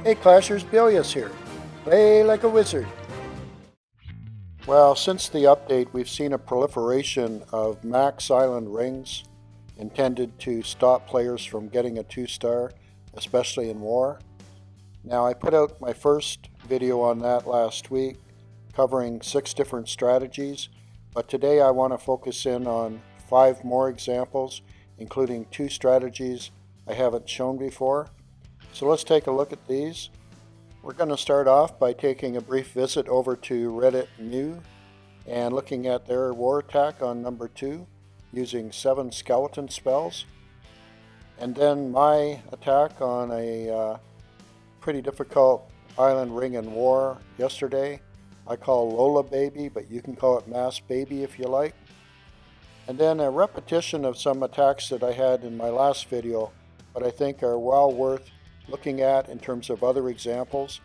Hey Clashers, Billius here. Play like a wizard. Well, since the update, we've seen a proliferation of max island rings intended to stop players from getting a 2-star, especially in war. Now, I put out my first video on that last week, covering 6 different strategies, but today I want to focus in on 5 more examples, including 2 strategies I haven't shown before. So let's take a look at these. We're going to start off by taking a brief visit over to Reddit Mew and looking at their war attack on number 2 using 7 skeleton spells. And then my attack on a pretty difficult island ring in war yesterday. I call Lola Baby, but you can call it Mass Baby if you like. And then a repetition of some attacks that I had in my last video, but I think are well worth looking at in terms of other examples.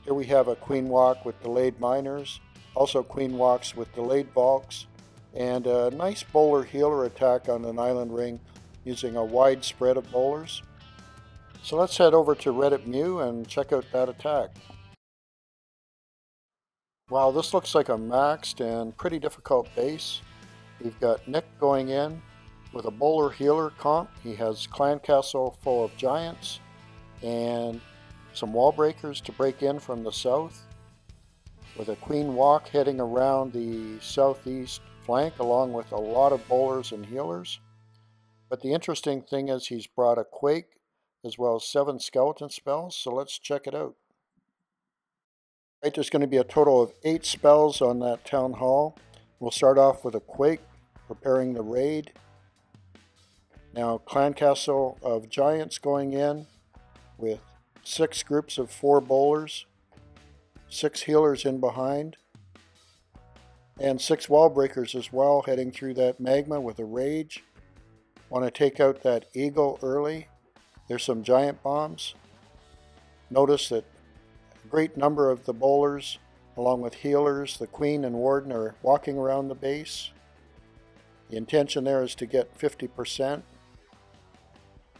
Here we have a Queen Walk with delayed miners, also Queen Walks with delayed Valks, and a nice bowler healer attack on an island ring using a wide spread of bowlers. So let's head over to Reddit Mew and check out that attack. Wow, this looks like a maxed and pretty difficult base. We've got Nick going in with a bowler healer comp. He has clan castle full of giants and some wall breakers to break in from the south, with a Queen Walk heading around the southeast flank along with a lot of bowlers and healers. But the interesting thing is he's brought a Quake as well as 7 skeleton spells, so let's check it out. Right, there's going to be a total of 8 spells on that Town Hall. We'll start off with a Quake, preparing the raid. Now clan castle of giants going in with 6 groups of 4 bowlers, 6 healers in behind, and 6 wall breakers as well heading through that magma with a rage. Want to take out that eagle early. There's some giant bombs. Notice that a great number of the bowlers along with healers, the queen and warden, are walking around the base. The intention there is to get 50%.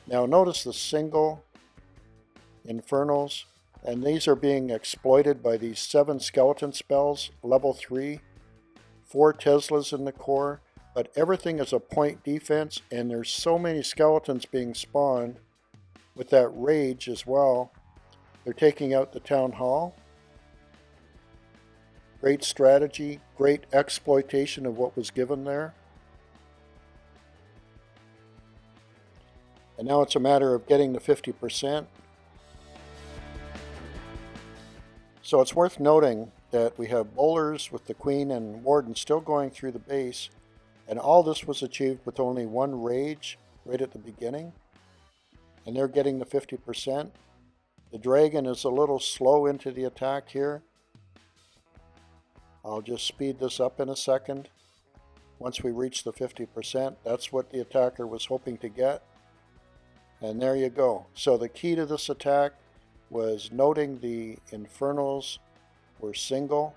Now notice the single infernals, and these are being exploited by these 7 skeleton spells, level 3, 4 Teslas in the core, but everything is a point defense, and there's so many skeletons being spawned with that rage as well. They're taking out the Town Hall. Great strategy, great exploitation of what was given there. And now it's a matter of getting the 50%. So it's worth noting that we have bowlers with the queen and warden still going through the base, and all this was achieved with only 1 rage right at the beginning, and they're getting the 50%. The dragon is a little slow into the attack here. I'll just speed this up in a second. Once we reach the 50%, that's what the attacker was hoping to get. And there you go. So the key to this attack was noting the infernals were single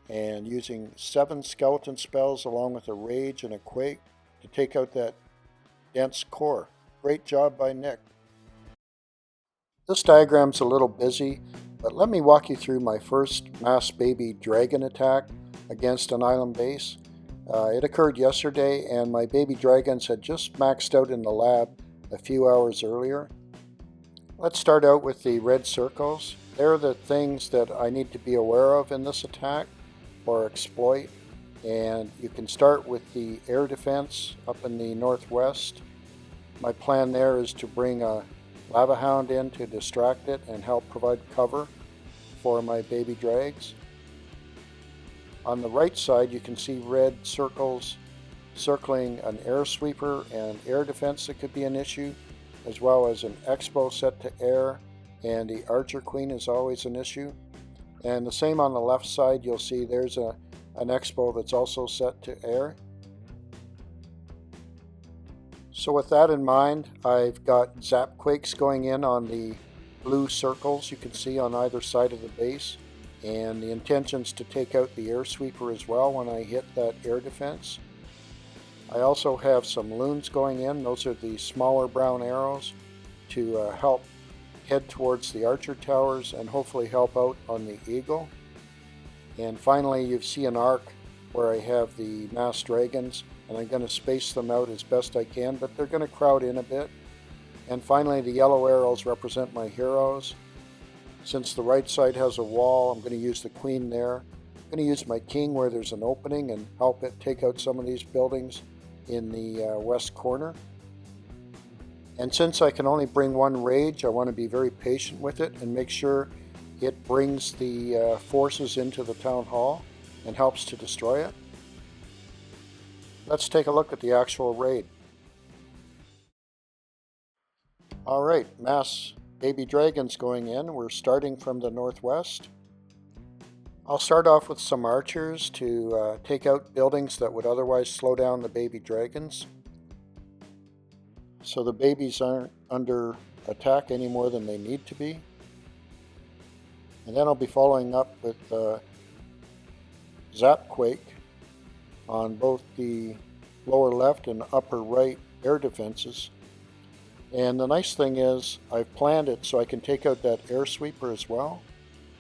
and using 7 skeleton spells along with a rage and a quake to take out that dense core. Great job by Nick. This diagram's a little busy, but let me walk you through my first Mass Baby Dragon attack against an island base. It occurred yesterday, and my baby dragons had just maxed out in the lab a few hours earlier. Let's start out with the red circles. They're the things that I need to be aware of in this attack or exploit. And you can start with the air defense up in the northwest. My plan there is to bring a lava hound in to distract it and help provide cover for my baby drags. On the right side you can see red circles circling an air sweeper and air defense that could be an issue, as well as an expo set to air, and the archer queen is always an issue. And the same on the left side, you'll see there's an expo that's also set to air. So with that in mind, I've got zap quakes going in on the blue circles you can see on either side of the base, and the intention's to take out the air sweeper as well when I hit that air defense. I also have some loons going in. Those are the smaller brown arrows to help head towards the archer towers and hopefully help out on the eagle. And finally, you see an arc where I have the masked dragons, and I'm going to space them out as best I can, but they're going to crowd in a bit. And finally, the yellow arrows represent my heroes. Since the right side has a wall, I'm going to use the queen there. I'm going to use my king where there's an opening and help it take out some of these buildings in the west corner. And since I can only bring one rage, I want to be very patient with it and make sure it brings the forces into the town hall and helps to destroy it. Let's take a look at the actual raid. Alright, mass baby dragons going in. We're starting from the northwest. I'll start off with some archers to take out buildings that would otherwise slow down the baby dragons, so the babies aren't under attack any more than they need to be. And then I'll be following up with Zap Quake on both the lower left and upper right air defenses. And the nice thing is I've planned it so I can take out that air sweeper as well.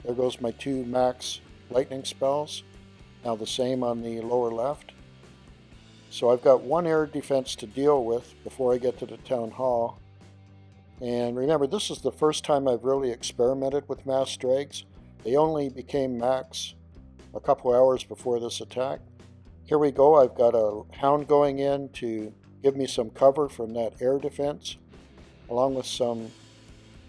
There goes my 2 max lightning spells. Now the same on the lower left. So I've got 1 air defense to deal with before I get to the town hall. And remember, this is the first time I've really experimented with mass drags. They only became max a couple hours before this attack. Here we go. I've got a hound going in to give me some cover from that air defense, along with some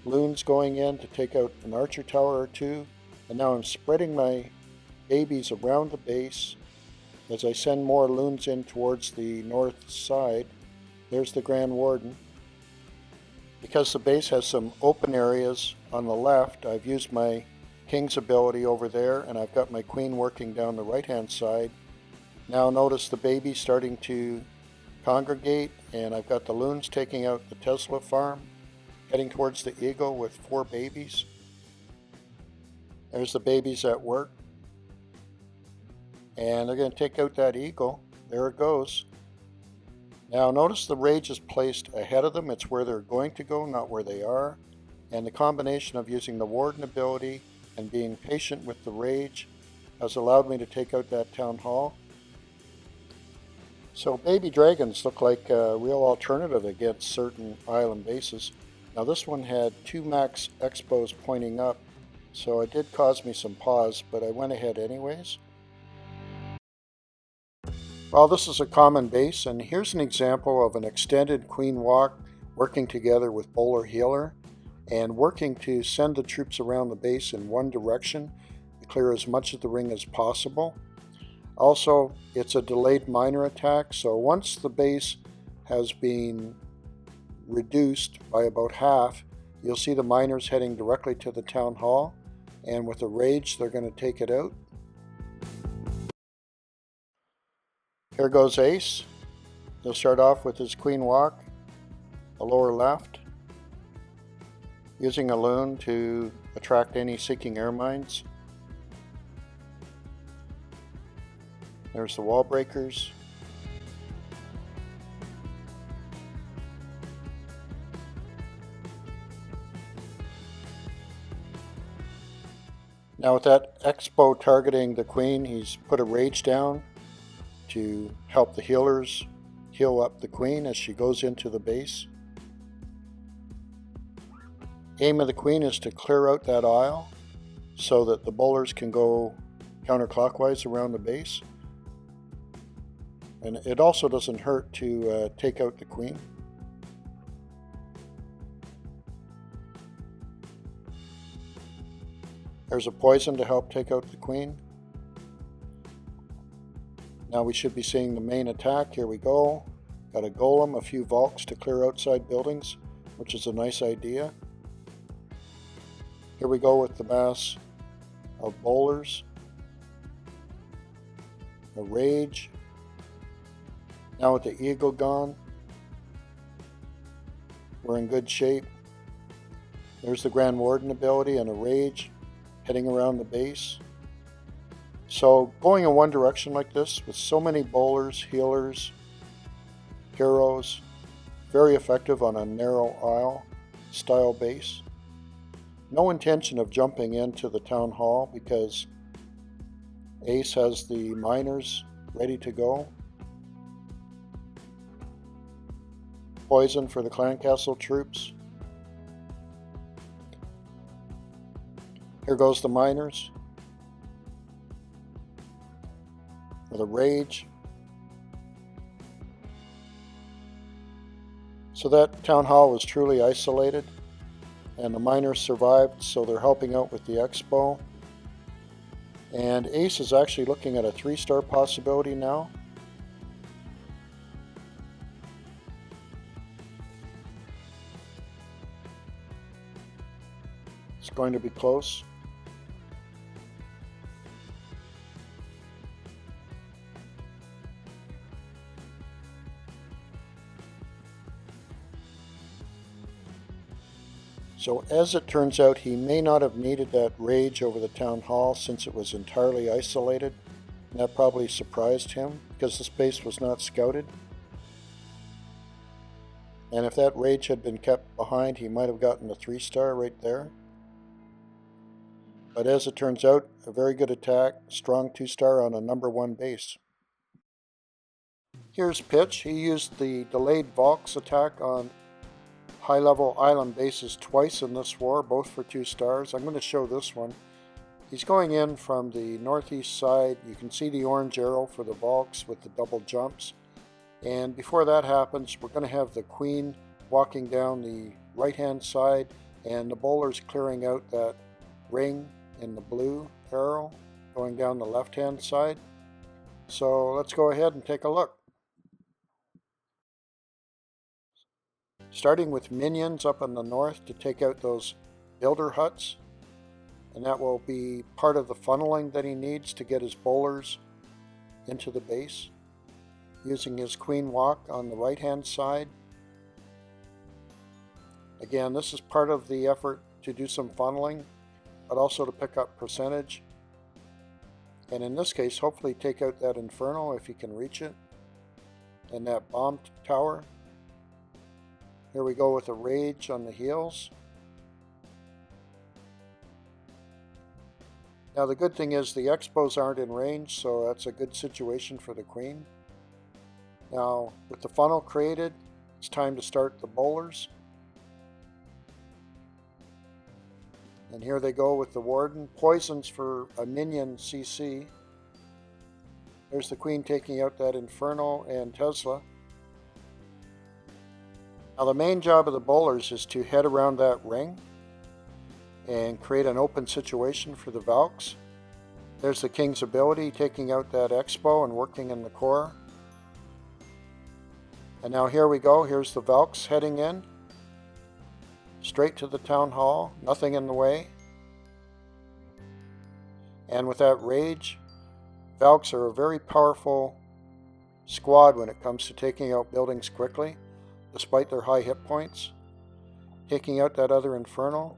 loons going in to take out an archer tower or 2. And now I'm spreading my babies around the base as I send more loons in towards the north side. There's the Grand Warden. Because the base has some open areas on the left, I've used my King's ability over there, and I've got my Queen working down the right hand side. Now notice the babies starting to congregate, and I've got the loons taking out the Tesla farm, heading towards the eagle with 4 babies. There's the babies at work. And they're going to take out that eagle. There it goes. Now notice the rage is placed ahead of them. It's where they're going to go, not where they are. And the combination of using the warden ability and being patient with the rage has allowed me to take out that town hall. So baby dragons look like a real alternative against certain island bases. Now this one had 2 max expos pointing up, so it did cause me some pause, but I went ahead anyways. Well, this is a common base, and here's an example of an extended queen walk working together with bowler healer and working to send the troops around the base in one direction to clear as much of the ring as possible. Also, it's a delayed miner attack, so once the base has been reduced by about half, you'll see the miners heading directly to the town hall, and with a rage they're going to take it out. Here goes Ace. He'll start off with his queen walk, the lower left, using a loon to attract any seeking air mines. There's the wall breakers. Now with that expo targeting the queen, he's put a rage down to help the healers heal up the queen as she goes into the base. Aim of the queen is to clear out that aisle so that the bowlers can go counterclockwise around the base. And it also doesn't hurt to take out the queen. There's a poison to help take out the queen. Now we should be seeing the main attack. Here we go. Got a golem, a few Valks to clear outside buildings, which is a nice idea. Here we go with the mass of bowlers. A rage. Now with the eagle gone, we're in good shape. There's the Grand Warden ability and a rage heading around the base. So going in one direction like this with so many bowlers, healers, heroes, very effective on a narrow aisle style base. No intention of jumping into the town hall because Ace has the miners ready to go. Poison for the clan castle troops. Here goes the miners with a rage. So that town hall was truly isolated, and the miners survived, so they're helping out with the expo. And Ace is actually looking at a 3-star possibility now. It's going to be close. So as it turns out, he may not have needed that rage over the town hall since it was entirely isolated. And that probably surprised him because the space was not scouted. And if that rage had been kept behind, he might have gotten a 3-star right there. But as it turns out, a very good attack, strong 2-star on a number 1 base. Here's Pitch. He used the Delayed Valks attack on high-level island bases twice in this war, both for 2 stars. I'm going to show this one. He's going in from the northeast side. You can see the orange arrow for the Valks with the double jumps. And before that happens, we're going to have the Queen walking down the right-hand side and the bowlers clearing out that ring in the blue arrow going down the left-hand side. So let's go ahead and take a look. Starting with minions up in the north to take out those builder huts, and that will be part of the funneling that he needs to get his bowlers into the base, using his queen walk on the right hand side. Again, this is part of the effort to do some funneling, but also to pick up percentage, and in this case hopefully take out that inferno if he can reach it, and that bomb tower. Here we go with a rage on the heels. Now the good thing is the expos aren't in range, so that's a good situation for the queen. Now with the funnel created, it's time to start the bowlers. And here they go with the warden. Poisons for a minion CC. There's the queen taking out that inferno and Tesla. Now the main job of the bowlers is to head around that ring and create an open situation for the Valks. There's the king's ability taking out that expo and working in the core. And now here we go, here's the Valks heading in. Straight to the town hall, nothing in the way. And with that rage, Valks are a very powerful squad when it comes to taking out buildings quickly, despite their high hit points. Taking out that other inferno.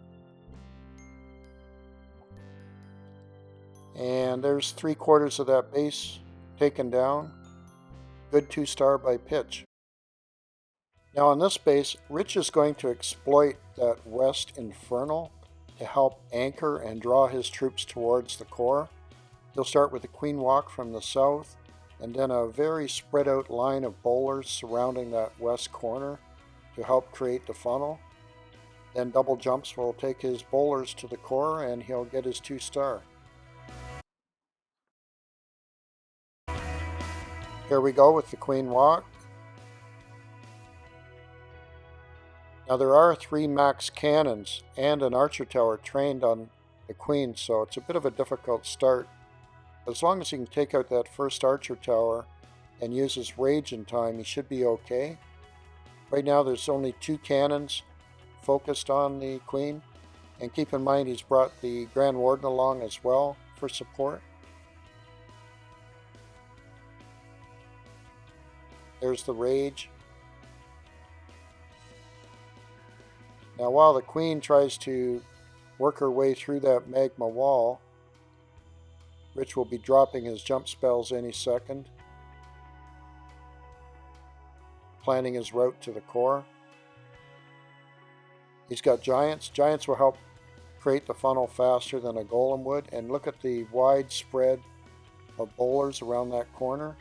And there's 3/4 of that base taken down. Good 2-star by Pitch. Now on this base, Rich is going to exploit that west infernal to help anchor and draw his troops towards the core. He'll start with the queen walk from the south, and then a very spread out line of bowlers surrounding that west corner to help create the funnel. Then double jumps will take his bowlers to the core and he'll get his 2-star. Here we go with the queen walk. Now there are 3 max cannons and an archer tower trained on the queen, so it's a bit of a difficult start. As long as he can take out that first archer tower and use his rage in time, he should be okay. Right now there's only 2 cannons focused on the queen, and keep in mind he's brought the Grand Warden along as well for support. There's the rage. Now while the queen tries to work her way through that magma wall, Rich will be dropping his jump spells any second, planning his route to the core. He's got giants. Giants will help create the funnel faster than a golem would. And look at the wide spread of bowlers around that corner.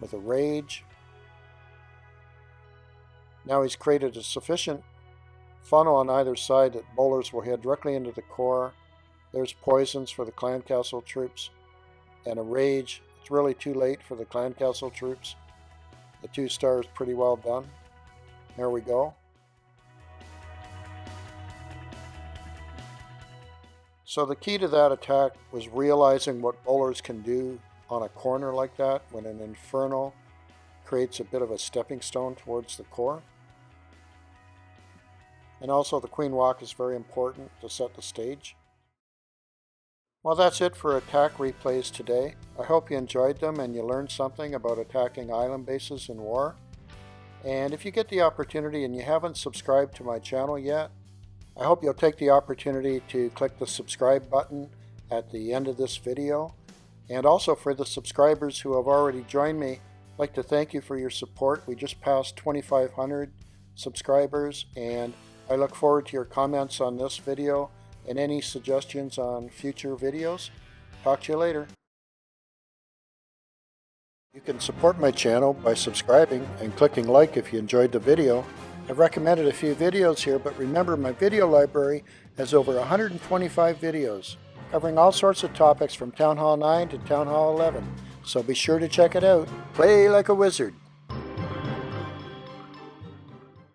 With a rage. Now he's created a sufficient funnel on either side that bowlers will head directly into the core. There's poisons for the clan castle troops and a rage. It's really too late for the clan castle troops. The 2 stars pretty well done. There we go. So the key to that attack was realizing what bowlers can do on a corner like that when an inferno creates a bit of a stepping stone towards the core. And also the queen walk is very important to set the stage. Well, that's it for attack replays today. I hope you enjoyed them and you learned something about attacking island bases in war. And if you get the opportunity and you haven't subscribed to my channel yet, I hope you'll take the opportunity to click the subscribe button at the end of this video. And also for the subscribers who have already joined me, I'd like to thank you for your support. We just passed 2,500 subscribers, and I look forward to your comments on this video and any suggestions on future videos. Talk to you later. You can support my channel by subscribing and clicking like if you enjoyed the video. I've recommended a few videos here, but remember my video library has over 125 videos covering all sorts of topics from Townhall 9 to Townhall 11, so be sure to check it out. Play like a wizard!